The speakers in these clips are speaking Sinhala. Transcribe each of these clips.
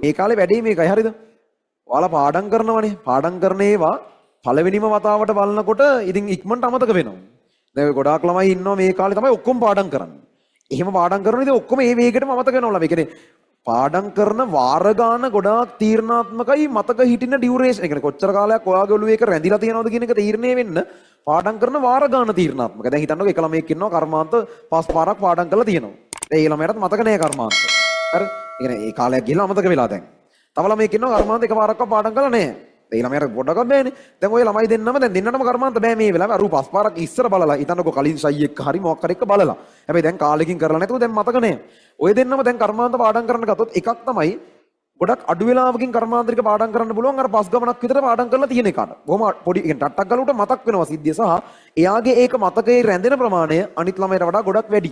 මේ කාලේ වැඩේ මේකයි හරිද? ඔයාලා පාඩම් කරනවනේ. පාඩම් කරන ඒවා පළවෙනිම වතාවට බලනකොට ඉතින් ඉක්මනට අමතක වෙනවා. දැන් ගොඩාක් ළමයි ඉන්නවා මේ කාලේ තමයි ඔක්කොම පාඩම් කරන්නේ. එහෙම පාඩම් කරන ඉතින් ඔක්කොම ඒ වේගෙටම අමතක වෙනවා. ඒ කියන්නේ පාඩම් කරන වාර ගාන ගොඩාක් තීරණාත්මකයි මතක හිටින ඩියුරේෂන්. ඒ කියන්නේ කොච්චර කාලයක් ඔයාගේ ඔළුවේ ඒක රැඳිලා තියෙනවද කියන එක තීරණය වෙන්න පාඩම් කරන වාර ගාන තීරණාත්මකයි. දැන් හිතන්නකෝ එක ළමයෙක් ඉන්නවා කර්මාන්ත 5 පාරක් පාඩම් කරලා තියෙනවා. ඒ ළමයාට මතක නෑ කර්මාන්ත. හරි? ඒ කියන්නේ ඒ කාලයක් ගිහලා අමතක වෙලා දැන්. තව ළමයෙක් ඉන්නවා කර්මාන්ත එක පාරක්වත් පාඩම් කරලා නෑ. ඒ ළමයාට පොඩ්ඩක්වත් බෑනේ. දැන් ඔය ළමයි දෙන්නම දැන් දෙන්නටම කර්මාන්ත බෑ මේ වෙලාවේ. අර 5 පාරක් ඉස්සර බලලා හිතන්නකෝ කලින් සයි එක්ක හරි මොකක් හරි එක්ක බලලා. හැබැයි දැන් කාලෙකින් කරලා නැතුව දැන් මතක නෑ. ඔය දෙන්නම දැන් කර්මාන්ත පාඩම් කරන්න ගත්තොත් එකක් තමයි ගොඩක් අඩු වෙලාවකින් කර්මාන්තරික පාඩම් කරන්න පුළුවන් අර පස් ගමනක් විතර පාඩම් කරලා තියෙන එකට. බොහොම පොඩි කියන්නේ ටට්ටක් ගලුට මතක් වෙනවා සිද්ධිය සහ එයාගේ ඒක මතකයේ රැඳෙන ප්‍රමාණය අනිත් ළමයට වඩා ගොඩක් වැඩි.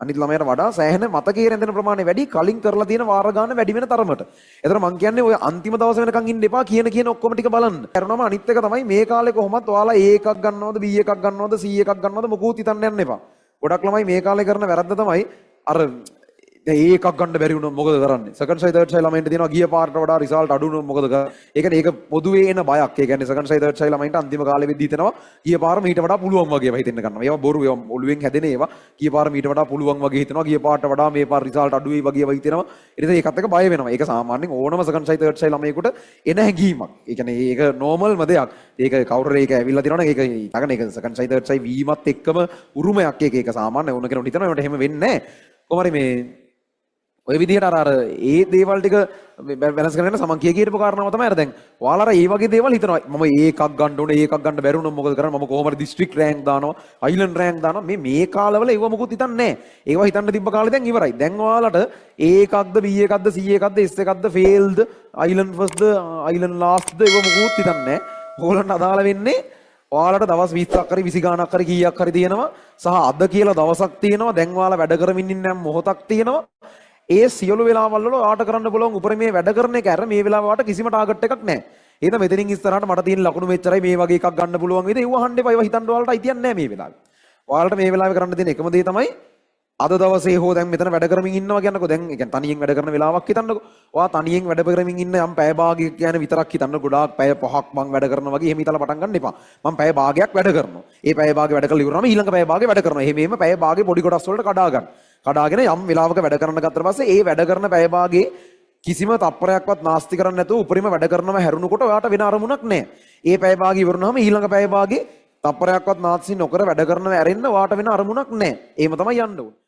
අනිත් ළමයට වඩා සෑහෙන මතකයේ රැඳෙන ප්‍රමාණය වැඩි කලින් කරලා තියෙන වාර ගන්න වැඩි වෙන තරමට. ඒතර මං කියන්නේ ඔය අන්තිම දවස වෙනකන් ඉන්න එපා කියන ඔක්කොම ටික බලන්න. කරනම අනිත් එක තමයි මේ කාලේ කොහොමත් ඔයාලා A එකක් ගන්නවද B එකක් ගන්නවද C එකක් ගන්නවද මොකුත් හිතන්න යන්න එපා. ගොඩක් ළමයි මේ කාලේ කරන වැරද්ද තමයි අර ඒකක් ගන්න බැරි වුණොත් මොකද කරන්නේ? සෙකන්ඩ් සයි තර්ඩ් සයි ළමයින්ට දෙනවා ගිය පාරට වඩා රිසල්ට් අඩු වුණොත් මොකද කරන්නේ? ඒ කියන්නේ ඒක පොදුවේ එන බයක්. ඒ කියන්නේ සෙකන්ඩ් සයි තර්ඩ් සයි ළමයින්ට අන්තිම කාලෙ වෙද්දී හිතනවා ගිය පාර මීට වඩා පුළුවන් වගේ හිතෙන්න ගන්නවා. ඒවා බොරු ඒවා ඔළුවෙන් හැදෙන ඒවා. ගිය පාර මීට වඩා පුළුවන් වගේ හිතනවා. ගිය පාරට වඩා මේ පාර රිසල්ට් අඩු වෙයි වගේ හිතෙනවා. ඊට ඒකත් එක බය වෙනවා. ඒක සාමාන්‍යයෙන් ඕනම සෙකන්ඩ් සයි තර්ඩ් සයි ළමයෙකුට එන හැඟීමක්. ඒ කියන්නේ ඒක නෝමල්ම දෙයක්. ඒක කවුරු හරි ඒක ඇවිල්ලා තියෙනවා නම් ඒක ඊටගෙන ඒක සෙකන්ඩ් සයි තර්ඩ් සයි වීමත් එක්කම උරුමයක්. ඒක සාමාන්‍ය ඕන කෙනෙකුට හිතනවා. ඒකට එහෙම වෙන්නේ නැහැ. කොහොම හරි මේ ඔය විදිහට අර ඒ දේවල් ටික බැලන්ස් කරගෙන සමන් කියපු කාරණාව තමයි අර දැන් ඔයාලා අර ඒ වගේ දේවල් හිතනවා මම ඒකක් ගන්න ඕනේ ඒකක් ගන්න බැරි වුණොත් මොකද කරන්නේ මම කොහොම හරි දිස්ත්‍රික්ට් රෑන්ක් දානවා අයිලන්ඩ් රෑන්ක් දානවා මේ කාලවල ඒව මොකුත් හිතන්නේ නැහැ ඒව හිතන්න තිබ්බ කාලේ දැන් ඉවරයි දැන් ඔයාලට ඒකක්ද B එකක්ද C එකක්ද S එකක්ද ෆේල්ද අයිලන්ඩ් ෆස්ට්ද අයිලන්ඩ් ලාස්ට්ද ඒව මොකුත් හිතන්නේ නැහැ ඕගොල්ලන්ට අදාළ වෙන්නේ ඔයාලට දවස් 20ක් හරි 20 ගාණක් හරි කීයක් හරි තියෙනවා සහ අද කියලා දවසක් තියෙනවා දැන් ඔයාලා වැඩ කරමින් ඉන්න මොහොතක් තියෙනවා ඒ සියලු වෙලාවල් වල ඔයාට කරන්න පුළුවන් උපරිමයේ වැඩ කරන එක අර මේ වෙලාව ඔයාට කිසිම ටාගට් එකක් නැහැ. එහෙනම් මෙතනින් ඉස්සරහට මට තියෙන ලකුණු මෙච්චරයි මේ වගේ එකක් ගන්න පුළුවන් වේද? ඒව අහන්න එපා. ඒව හිතන්න ඔයාලට අයිතියක් නැහැ මේ වෙලාවේ. ඔයාලට මේ වෙලාවේ කරන්න තියෙන එකම දේ තමයි අද දවසේ හෝ දැන් මෙතන වැඩ කරමින් ඉන්නවා කියන්නකෝ. දැන් ඒ කියන්නේ තනියෙන් වැඩ කරන වෙලාවක් හිතන්නකෝ. ඔයා තනියෙන් වැඩ කරමින් ඉන්න යම් පැය භාගයක් කියන්නේ විතරක් හිතන්න. ගොඩාක් පැය 5ක් මං වැඩ කරනවා වගේ එහෙම හිතලා පටන් ගන්න එපා. මං පැය භාගයක් වැඩ කරනවා. ඒ පැය භාගය වැඩ කරලා ඉවරනම ඊළඟ පැය භාගය වැඩ කරනවා. එහෙම පැය භාගය පොඩි කොටස් වලට කඩා ගන්න. කඩාගෙන යම් වෙලාවක වැඩ කරන්න ගත්තට පස්සේ ඒ වැඩ කරන පැය භාගයේ කිසිම තප්පරයක්වත් නාස්ති කරන්නේ නැතුව උපරිම වැඩ කරනව හැරුණකොට ඔයාට වෙන අරමුණක් නැහැ. ඒ පැය භාගය ඉවරනම ඊළඟ පැය භාගයේ තප්පරයක්වත් නාස්ති නොකර වැඩ කරනව ඇරෙන්න ඔයාට වෙන අරමුණක් නැහැ. එහෙම තමයි යන්න ඕනේ.